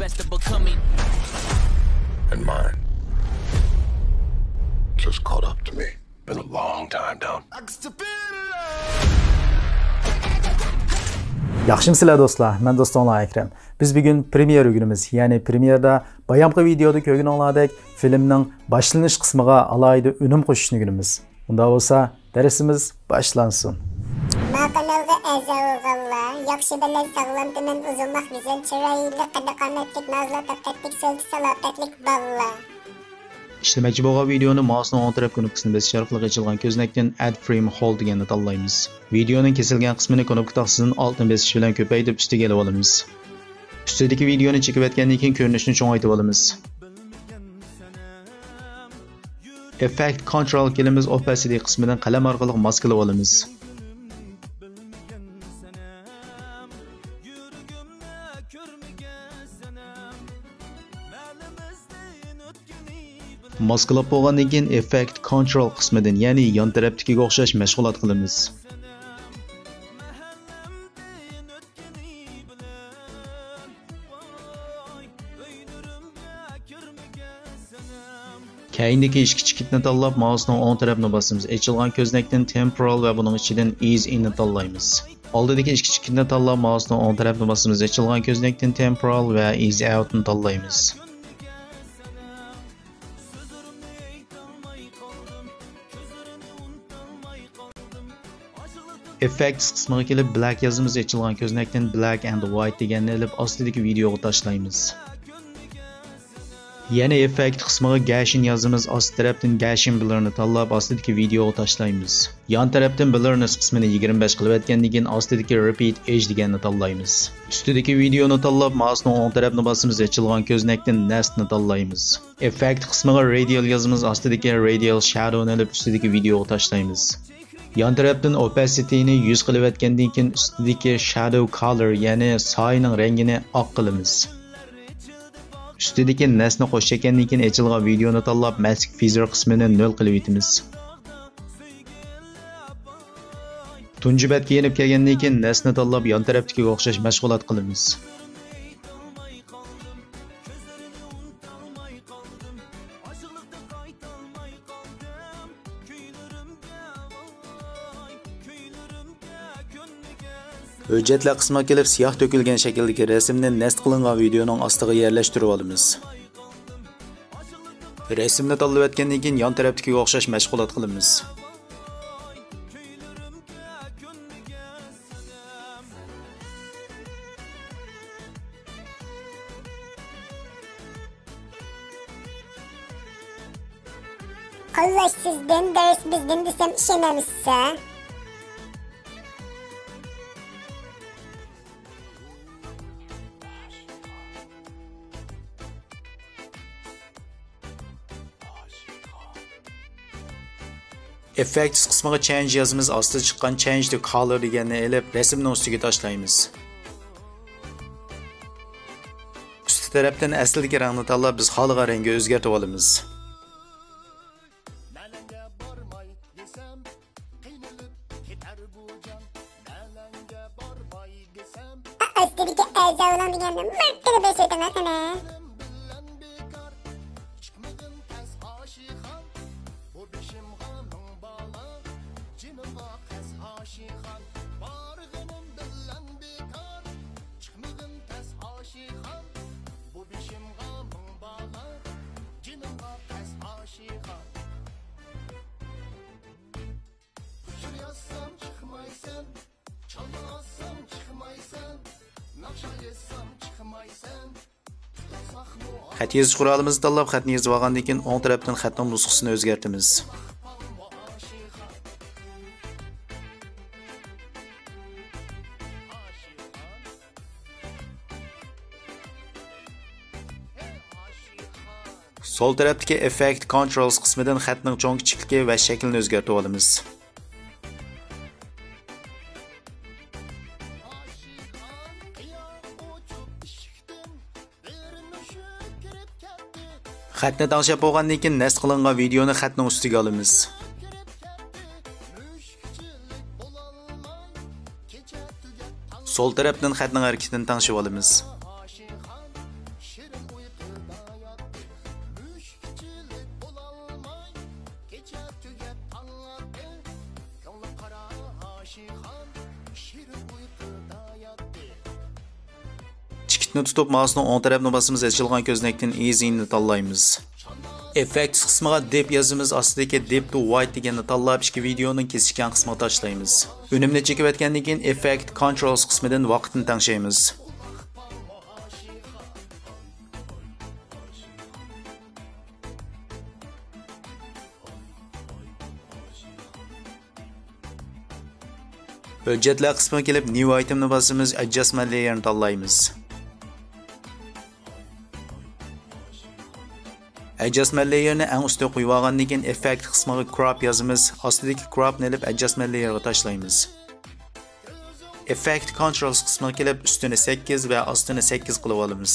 best of becoming. And mine just caught up to me. Been a long time down. Yaxshimsizlar do'stlar, men do'stonlar Akram. Biz bugun premyer günümüz, ya'ni premyerda bayamqi videoda ko'rganinglardek filmning boshlanish qismiga alohida unum qo'shishni günümüz. Unda bo'lsa, darsimiz boshlansin. Maqolga azavg'allar, yaxshi bilan sog'lomdan uzunroq go'zal chiroyli qadaqamatlik nazla taqatlik so'lti salobatlik ballar. İşlemoqchi bo'lgan videoni mousening o'ng taraf knopkasini bosish orqali ochilgan ko'znakdan Add Frame Hold deganni tanlaymiz. Videoning kesilgan qismini knopka taqsidan altdan bosish bilan ko'paytirib ustiga olib olamiz. Ustidagi videoni chekib o'tgandan keyin ko'rinishni cho'ngaytirib olamiz. Effect Control kelimiz opacity qismidan qalam orqali maskalab olamiz. Maskalab bo'lgandan keyin Effect Control qismidan, ya'ni yon tarafdagiga o'xshash mashg'ulot qilamiz. Keyindagi ishki chikitni tanlab, mousening o'ng tarafini bosamiz. Ochilgan ko'znakdan Temporal va buning ichidan Ease In ni tanlaymiz. Oldidagi ishki chikitni tanlab, mousening o'ng tarafini bosamiz. Ochilgan ko'znakdan Temporal va Ease Out ni tanlaymiz. Effects qismiga kelib, Black yozimiz ochilgan ko'znakdan Black and White deganni olib, ostidagi videoga tashlaymiz. Yana Effect qismiga Gaussian yozimiz ost tarafdan Gaussian Blurni tanlab, ostidagi videoga tashlaymiz. Yon tarafdan Blurness qismini 25 qilib o'tgandan keyin ostidagi Repeat Edge deganni tanlaymiz. Ustidagi videoni tanlab, mousening o'ng tarafini bosamiz, ochilgan ko'znakdan Nest ni tanlaymiz. Effect qismiga Radial yozimiz ostidagi Radial Shadow ni olib, ustidagi videoga tashlaymiz. Yan tarafdan opacity'ni 100 qilib o'tgandan keyin ustidagi shadow color, ya'ni soyning rangini oq qilamiz. Ustidagi nesni qo'shgandan keyin ochilgan videoni tanlab, mask feather qismini 0 qilib o'tamiz. Tunji betga yenib kelgandan keyin nesni tanlab, yon tarafdagi o'xshash mashg'ulot qilamiz. Hujjatlar qismiga kelib, siyah to'kilgan shakldagi rasmni nest qilingan videoning ostiga yerlashtirib olamiz. Rasmni tanlab o'tgandan keyin yon tarafdagi o'xshash mashg'ulot qilamiz. Xo'sh, sizdan dars bizdan desam ishonamizsa? Effects qismiga change yozimiz ostida chiqqan change the color deganni elib, rasmning ustiga tashlaymiz. Usti tarafdan aslidagi rangni tanlab, biz xohlagan rangga o'zgartirib olamiz. Ustidagi azavlan deganni martaba besaytana. Xat yozish qurolimizni tanlab, xatni yozib olgandan keyin o'ng tarafdan xatning nusxasini o'zgartamiz. Sol tarafdagi Effect Controls qismidan xatning cho'ng kichikligi va shaklini o'zgartirib olamiz. Xatni tanlab bo'lgandan keyin nasb qilingan videoni xatning ustiga olamiz. Sol tarafdan xatning harakatini tanlab olamiz. Işıkni tutup mouse'ning o'ng tarafini basimiz, açılgan ko'znakdan easy'ni tanlaymiz. Effects qismiga dip yazımız, astidagi dip to white deganni tanlab, ichki videoning kesishgan qismiga tashlaymiz. Unumni chekib o'tgandan keyin effect controls qismidan vaqtni tangshaymiz. Hujjatlar qismiga kelib new itemni basimiz, adjustment layer'ni tanlaymiz. Adjustment layer'ni eng ustiga qo'yib olgandan keyin effect qismiga crop yazimiz, ostidagi cropni olib adjustment layer'ga tashlaymiz. Effect controls qismiga kelib ustini 8 va ostini 8 qilib olamiz.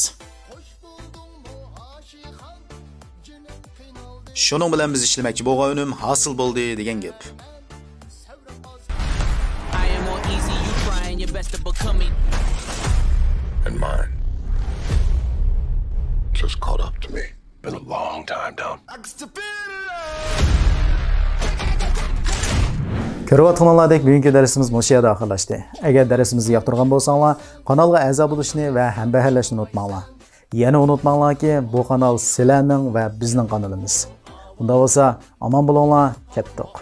Shuning bilan biz ishlamoqchi bo'lgan unum hosil bo'ldi degan gap. And mine just caught up to me. Been a long time down. Ko'rayotganlaridek bugungi darsimiz mushu yerda oxirlashdi. Agar darsimizni yoqtirgan bo'lsanglar, kanalga a'zo bo'lishni va hambaharlashni unutmanglar. Yana unutmanglarki, bu kanal sizlarning va bizning kanalimiz. Unda bo'lsa, omon bo'linglar, ketdik.